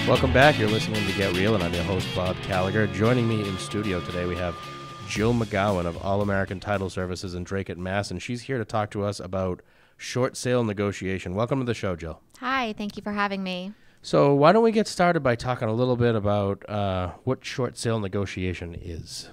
Welcome back. You're listening to Get Real, and I'm your host, Bob Gallagher. Joining me in studio today, we have Jill McGowan of All American Title Services in Drake, Mass., and she's here to talk to us about short sale negotiation. Welcome to the show, Jill. Hi, thank you for having me. So why don't we get started by talking a little bit about what short sale negotiation is?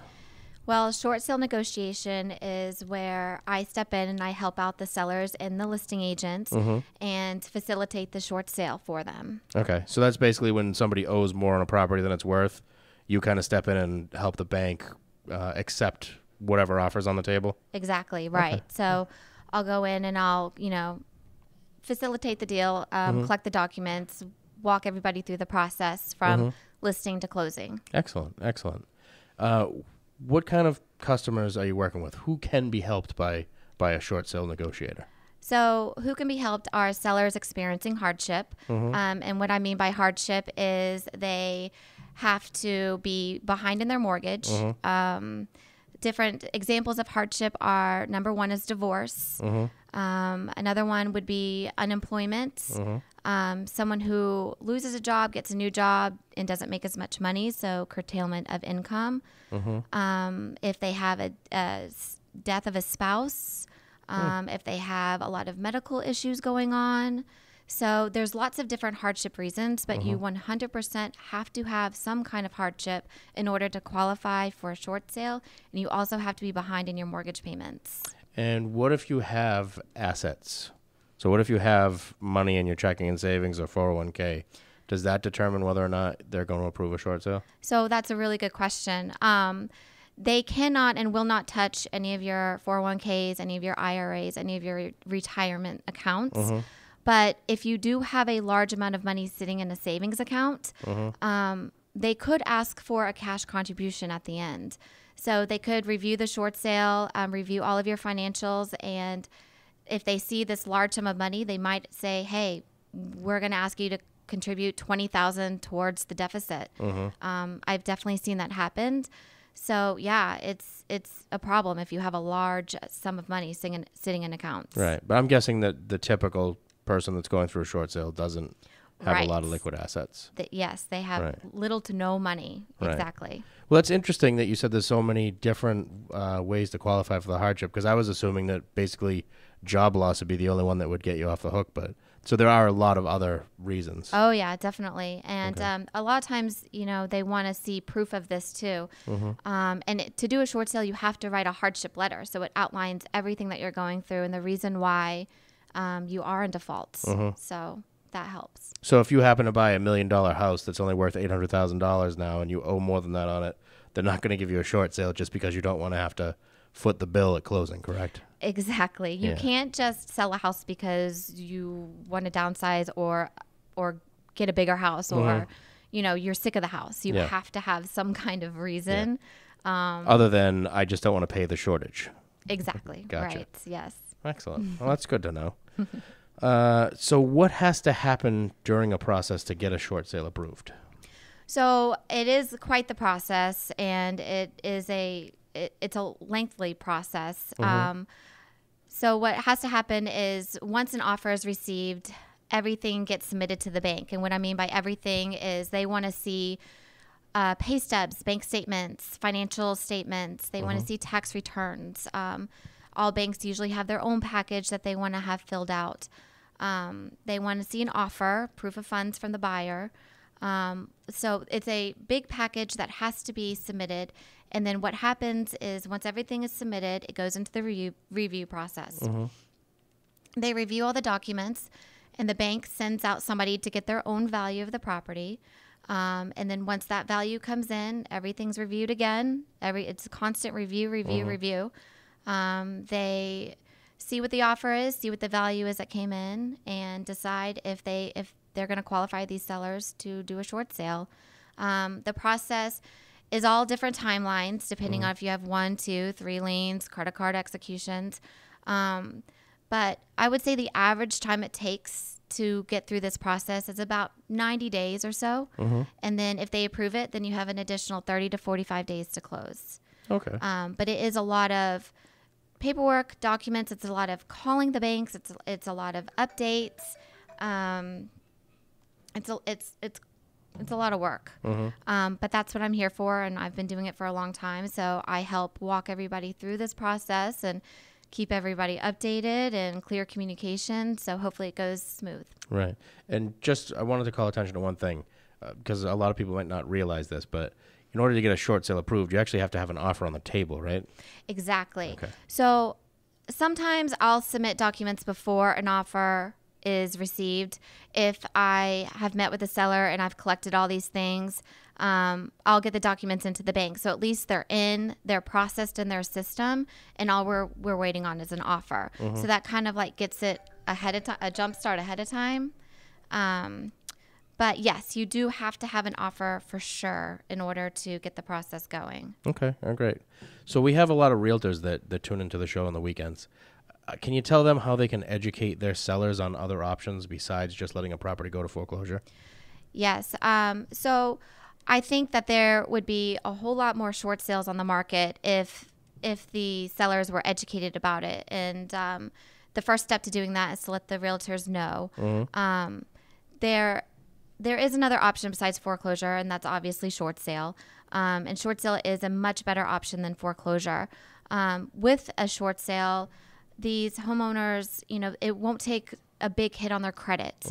Well, short sale negotiation is where I step in and I help out the sellers and the listing agents and facilitate the short sale for them. Okay, so that's basically when somebody owes more on a property than it's worth, you kind of step in and help the bank accept whatever offers on the table? Exactly, right. Okay. So I'll go in and I'll, facilitate the deal, collect the documents, walk everybody through the process from listing to closing. Excellent, excellent. What kind of customers are you working with? Who can be helped by a short sale negotiator? So who can be helped are sellers experiencing hardship. And what I mean by hardship is they have to be behind in their mortgage. Different examples of hardship are, number one is divorce. Another one would be unemployment. Someone who loses a job, gets a new job, and doesn't make as much money, so curtailment of income. If they have a death of a spouse, if they have a lot of medical issues going on. So there's lots of different hardship reasons, but you 100% have to have some kind of hardship in order to qualify for a short sale, and you also have to be behind in your mortgage payments. And what if you have assets? So what if you have money in your checking and savings or 401k? Does that determine whether or not they're going to approve a short sale? So that's a really good question. They cannot and will not touch any of your 401ks, any of your IRAs, any of your retirement accounts. But if you do have a large amount of money sitting in a savings account, they could ask for a cash contribution at the end. So they could review the short sale, review all of your financials, and if they see this large sum of money, they might say, hey, we're going to ask you to contribute $20,000 towards the deficit. I've definitely seen that happen. So yeah, it's a problem if you have a large sum of money sitting in accounts. Right. But I'm guessing that the typical person that's going through a short sale doesn't have a lot of liquid assets. Yes, they have little to no money. Exactly. Well, it's interesting that you said there's so many different ways to qualify for the hardship, because I was assuming that basically job loss would be the only one that would get you off the hook. But so there are a lot of other reasons. Oh, yeah, definitely. And a lot of times, they want to see proof of this too. And to do a short sale, you have to write a hardship letter. So it outlines everything that you're going through and the reason why you are in default. So that helps. So if you happen to buy $1 million house that's only worth $800,000 now and you owe more than that on it, they're not going to give you a short sale just because you don't want to have to foot the bill at closing, correct? Exactly. You can't just sell a house because you want to downsize or get a bigger house or, you're sick of the house. You have to have some kind of reason. Other than, I just don't want to pay the shortage. Exactly. Gotcha. Right. Yes. Excellent. Well, that's good to know. So what has to happen during a process to get a short sale approved? So it is quite the process, and it's a lengthy process. So what has to happen is once an offer is received, everything gets submitted to the bank. And what I mean by everything is they want to see pay stubs, bank statements, financial statements. They want to see tax returns. All banks usually have their own package that they want to have filled out. They want to see an offer, proof of funds from the buyer. So it's a big package that has to be submitted. And then what happens is once everything is submitted, it goes into the review process. They review all the documents, and the bank sends out somebody to get their own value of the property. And then once that value comes in, everything's reviewed again. It's a constant review. They see what the offer is, see what the value is that came in, and decide if they're going to qualify these sellers to do a short sale. The process is all different timelines depending on if you have 1, 2, 3 liens, credit-card executions. But I would say the average time it takes to get through this process is about 90 days or so. And then if they approve it, then you have an additional 30 to 45 days to close. Okay. But it is a lot of paperwork, documents. It's a lot of calling the banks. It's a lot of updates. It's it's a lot of work. But that's what I'm here for, and I've been doing it for a long time. So I help walk everybody through this process and keep everybody updated and clear communication. So hopefully it goes smooth. Right. And just, I wanted to call attention to one thing, because a lot of people might not realize this, but in order to get a short sale approved, you actually have to have an offer on the table, right? Exactly. Okay. So sometimes I'll submit documents before an offer is received. If I have met with the seller and I've collected all these things, I'll get the documents into the bank. So at least they're processed in their system, and all we're waiting on is an offer. So that kind of like gets it ahead of time, a jump start ahead of time. But yes, you do have to have an offer for sure in order to get the process going. Okay. Great. So we have a lot of realtors that tune into the show on the weekends. Can you tell them how they can educate their sellers on other options besides just letting a property go to foreclosure? Yes. So I think that there would be a whole lot more short sales on the market if the sellers were educated about it. And the first step to doing that is to let the realtors know. There is another option besides foreclosure, and that's obviously short sale. And short sale is a much better option than foreclosure. With a short sale, these homeowners, it won't take a big hit on their credit.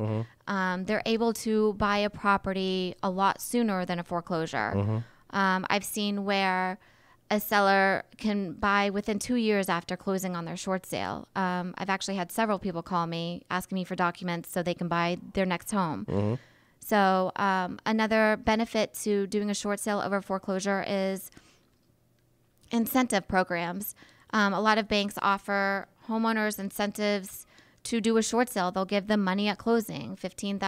They're able to buy a property a lot sooner than a foreclosure. I've seen where a seller can buy within 2 years after closing on their short sale. I've actually had several people call me asking me for documents so they can buy their next home. So another benefit to doing a short sale over foreclosure is incentive programs. A lot of banks offer homeowners incentives to do a short sale. They'll give them money at closing, $1,500,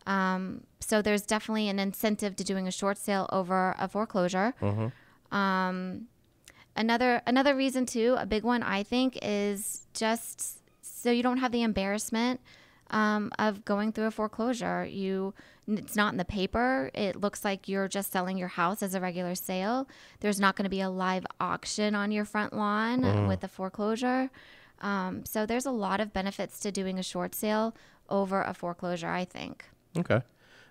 $3,000. So there's definitely an incentive to doing a short sale over a foreclosure. Another reason too, a big one I think, is just so you don't have the embarrassment of going through a foreclosure. It's not in the paper. It looks like you're just selling your house as a regular sale. There's not going to be a live auction on your front lawn with a foreclosure. So there's a lot of benefits to doing a short sale over a foreclosure, I think. Okay.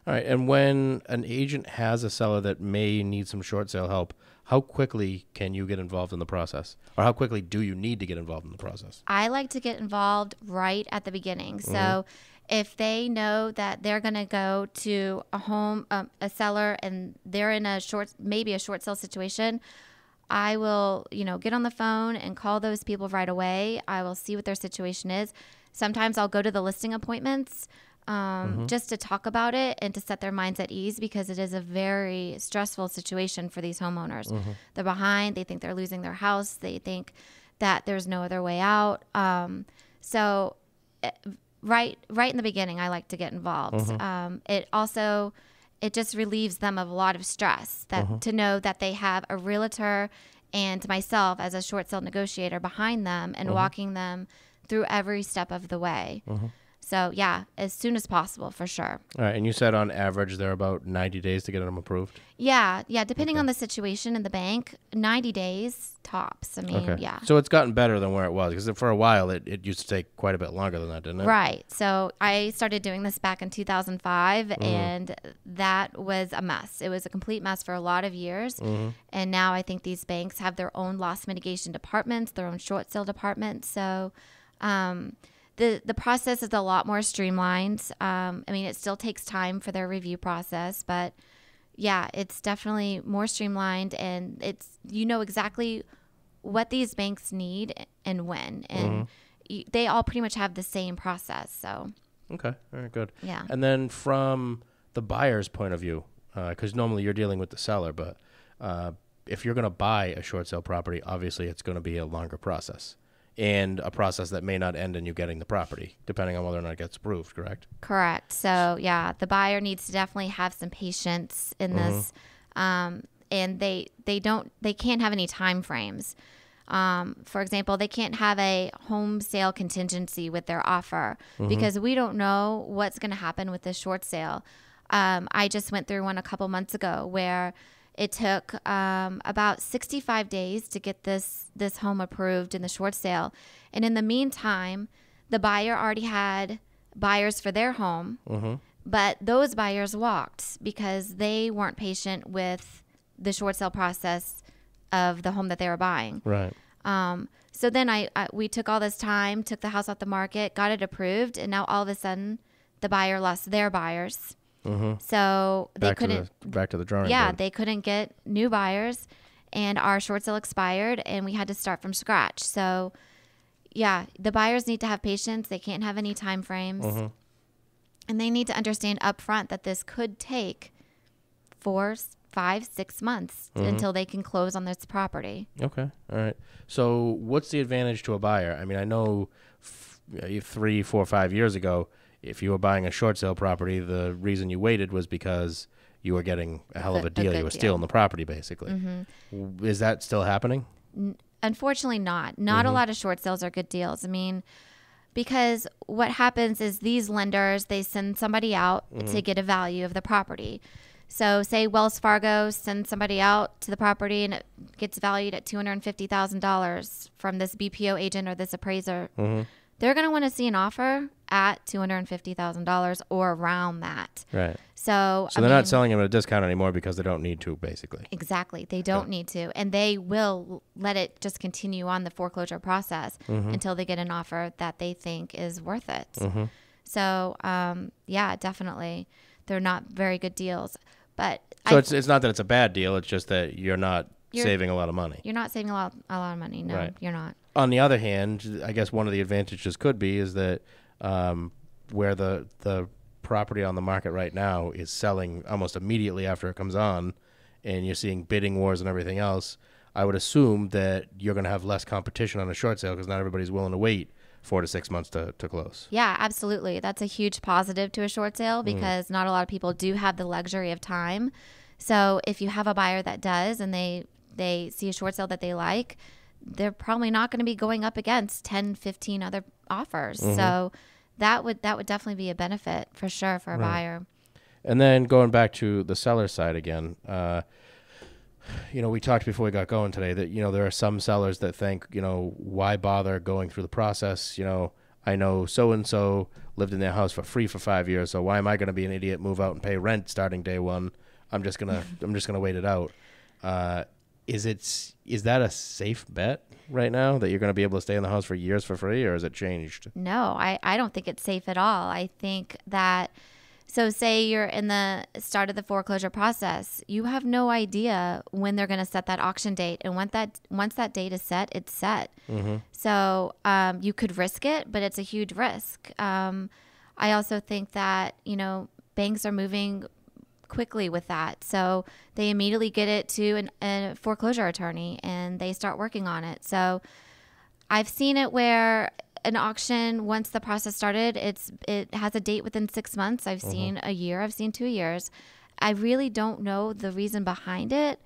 All right. And when an agent has a seller that may need some short sale help, how quickly can you get involved in the process? Or how quickly do you need to get involved in the process? I like to get involved right at the beginning. So if they know that they're going to go to a home, a seller, and they're in maybe a short sale situation, I will, get on the phone and call those people right away. I will see what their situation is. Sometimes I'll go to the listing appointments just to talk about it and to set their minds at ease, because it is a very stressful situation for these homeowners. They're behind. They think they're losing their house. They think that there's no other way out. So right in the beginning, I like to get involved. It just relieves them of a lot of stress to know that they have a realtor and myself as a short sale negotiator behind them and walking them through every step of the way. So yeah, as soon as possible, for sure. All right. And you said on average they're about 90 days to get them approved? Yeah. Depending on the situation in the bank, 90 days tops. I mean, yeah. So it's gotten better than where it was, because for a while it used to take quite a bit longer than that, didn't it? Right. So I started doing this back in 2005, and that was a mess. It was a complete mess for a lot of years. And now I think these banks have their own loss mitigation departments, their own short sale department. So the process is a lot more streamlined. I mean, it still takes time for their review process, but yeah, it's definitely more streamlined, and you know exactly what these banks need and when, and they all pretty much have the same process. So okay, very good. Yeah. And then from the buyer's point of view, because normally you're dealing with the seller, but if you're going to buy a short sale property, obviously it's going to be a longer process, and a process that may not end in you getting the property, depending on whether or not it gets approved, correct? Correct. So yeah, the buyer needs to definitely have some patience in this, and they can't have any time frames. For example, they can't have a home sale contingency with their offer, because we don't know what's going to happen with this short sale. I just went through one a couple months ago where it took about 65 days to get this home approved in the short sale. And in the meantime, the buyer already had buyers for their home, But those buyers walked because they weren't patient with the short sale process of the home that they were buying. Right. So then we took all this time, took the house off the market, got it approved, and now all of a sudden the buyer lost their buyers. So they couldn't back to the drawing yeah, board. they couldn't get new buyers, and our short sale expired, and we had to start from scratch. So yeah, the buyers need to have patience. They can't have any time frames. And they need to understand up front that this could take 4, 5, 6 months until they can close on this property. Okay. All right. So what's the advantage to a buyer? I mean, I know 3, 4, 5 years ago, if you were buying a short sale property, the reason you waited was because you were getting a hell of a deal. You were stealing the property, basically. Is that still happening? Unfortunately not. Not a lot of short sales are good deals. I mean, because what happens is these lenders, they send somebody out to get a value of the property. So say Wells Fargo sends somebody out to the property and it gets valued at $250,000 from this BPO agent or this appraiser. They're going to want to see an offer at $250,000 or around that. Right. So they're not selling them at a discount anymore because they don't need to, basically. Exactly. They don't need to. And they will let it just continue on the foreclosure process until they get an offer that they think is worth it. So, yeah, definitely. They're not very good deals. But it's not that it's a bad deal. It's just that you're not saving a lot of money. You're not saving a lot of money. No, right. You're not. On the other hand, I guess one of the advantages could be is that where the property on the market right now is selling almost immediately after it comes on, and you're seeing bidding wars and everything else, I would assume that you're going to have less competition on a short sale because not everybody's willing to wait 4 to 6 months to close. Yeah, absolutely. That's a huge positive to a short sale because not a lot of people do have the luxury of time. So if you have a buyer that does and they see a short sale that they like, they're probably not going to be going up against 10, 15 other offers. So that would definitely be a benefit for sure for a buyer. And then going back to the seller side again, we talked before we got going today that, there are some sellers that think, why bother going through the process? I know so-and-so lived in their house for free for 5 years. So why am I going to be an idiot, move out and pay rent starting day one? I'm just going to wait it out. Is that a safe bet right now that you're going to be able to stay in the house for years for free, or has it changed? No, I don't think it's safe at all. I think that, so say you're in the start of the foreclosure process, you have no idea when they're going to set that auction date. And once that date is set, it's set. So you could risk it, but it's a huge risk. I also think that, banks are moving quickly with that. So they immediately get it to a foreclosure attorney and they start working on it. So I've seen it where an auction, once the process started, it has a date within 6 months. I've seen a year. I've seen 2 years. I really don't know the reason behind it,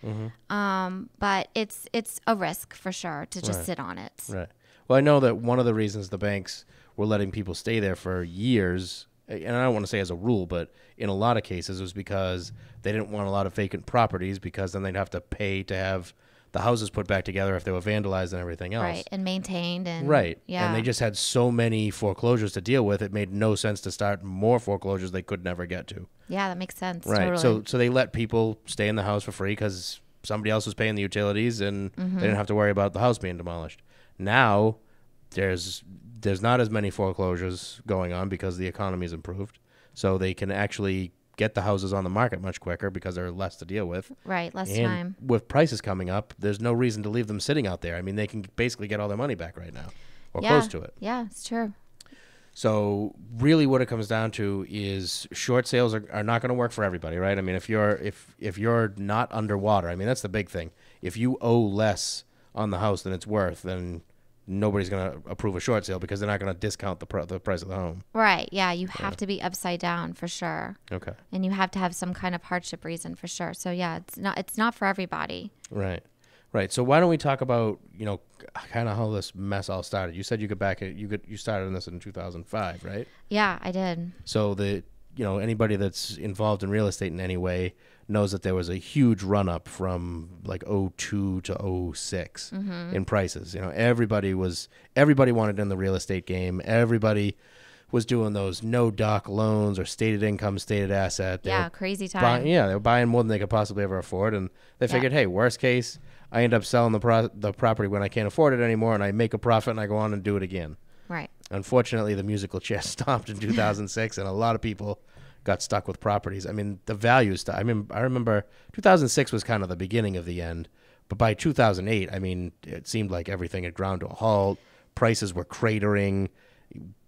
but it's a risk for sure to just sit on it. Right. Well, I know that one of the reasons the banks were letting people stay there for years, and I don't want to say as a rule, but in a lot of cases, it was because they didn't want a lot of vacant properties because then they'd have to pay to have the houses put back together if they were vandalized and everything else. Right, and maintained. And right. Yeah. And they just had so many foreclosures to deal with, it made no sense to start more foreclosures they could never get to. Yeah, that makes sense. Right. Totally. So they let people stay in the house for free because somebody else was paying the utilities and they didn't have to worry about the house being demolished. Now there's not as many foreclosures going on because the economy's improved. So they can actually get the houses on the market much quicker because there are less to deal with. Right, less and time. With prices coming up, there's no reason to leave them sitting out there. I mean, they can basically get all their money back right now or close to it. Yeah, it's true. So really what it comes down to is short sales are not going to work for everybody, right? I mean, if you're not underwater, I mean, that's the big thing. If you owe less on the house than it's worth, then nobody's going to approve a short sale because they're not going to discount the price of the home. Right. Yeah. You have to be upside down for sure. Okay. And you have to have some kind of hardship reason for sure. So yeah, it's not for everybody. Right. Right. So why don't we talk about, kind of how this mess all started? You said you started in this in 2005, right? Yeah, I did. So anybody that's involved in real estate in any way knows that there was a huge run up from like 02 to 06 in prices. Everybody wanted in the real estate game. Everybody was doing those no doc loans or stated income, stated asset. Yeah, crazy time. They were buying more than they could possibly ever afford, and they figured, hey, worst case, I end up selling the property when I can't afford it anymore, and I make a profit, and I go on and do it again. Right. Unfortunately, the musical chair stopped in 2006, and a lot of people got stuck with properties. I mean, the values. I remember 2006 was kind of the beginning of the end, but by 2008, I mean, it seemed like everything had ground to a halt. Prices were cratering.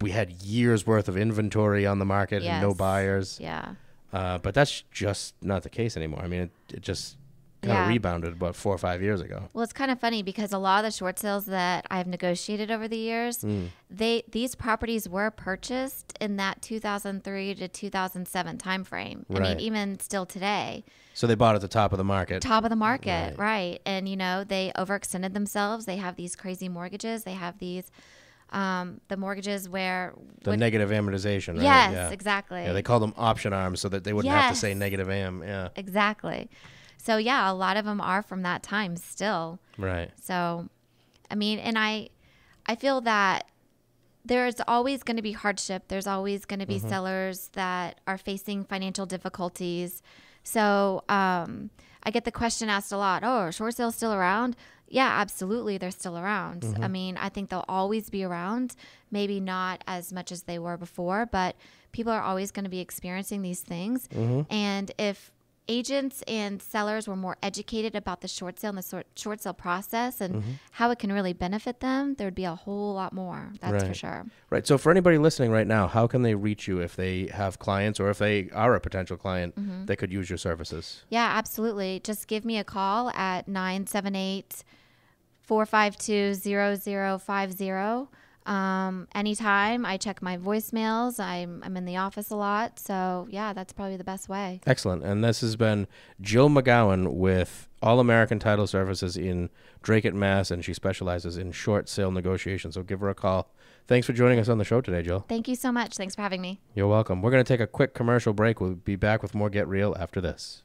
We had years worth of inventory on the market and no buyers. Yeah. But that's just not the case anymore. I mean, it just kind of rebounded about 4 or 5 years ago. Well, it's kind of funny because a lot of the short sales that I've negotiated over the years, these properties were purchased in that 2003 to 2007 timeframe. I mean, even still today. So they bought at the top of the market. Top of the market, right. And, they overextended themselves. They have these crazy mortgages. They have these... the mortgages where... The negative amortization, right? Yes, exactly. Yeah, they call them option arms so that they wouldn't have to say negative am. Yeah. Exactly. So, yeah, a lot of them are from that time still. Right. So, I mean, and I feel that there's always going to be hardship. There's always going to be sellers that are facing financial difficulties. So, I get the question asked a lot, are short sales still around? Yeah, absolutely. They're still around. I mean, I think they'll always be around, maybe not as much as they were before, but people are always going to be experiencing these things. And if agents and sellers were more educated about the short sale and the short sale process and how it can really benefit them, there would be a whole lot more. That's for sure. Right. So for anybody listening right now, how can they reach you if they have clients or if they are a potential client that could use your services? Yeah, absolutely. Just give me a call at 978-452-0050. Anytime. I check my voicemails. I'm in the office a lot. So yeah, that's probably the best way. Excellent. And this has been Jill McGowan with All American Title Services in Drake, Mass. And she specializes in short sale negotiations. So give her a call. Thanks for joining us on the show today, Jill. Thank you so much. Thanks for having me. You're welcome. We're going to take a quick commercial break. We'll be back with more Get Real after this.